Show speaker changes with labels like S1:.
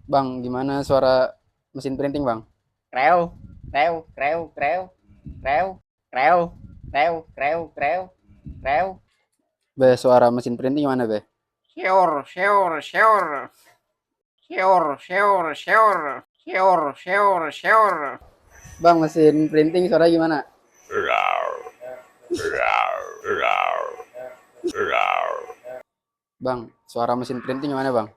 S1: Bang, gimana suara mesin printing, Bang?
S2: Kreo, kreo, kreo, kreo, kreo, kreo, kreo, kreo, kreo, kreo.
S1: Be, suara mesin printing gimana, Be?
S2: Seur, seur, seur, seur, seur, seur, seur, seur, seur.
S1: Bang, mesin printing suara gimana? Bang, suara mesin printing gimana, Bang?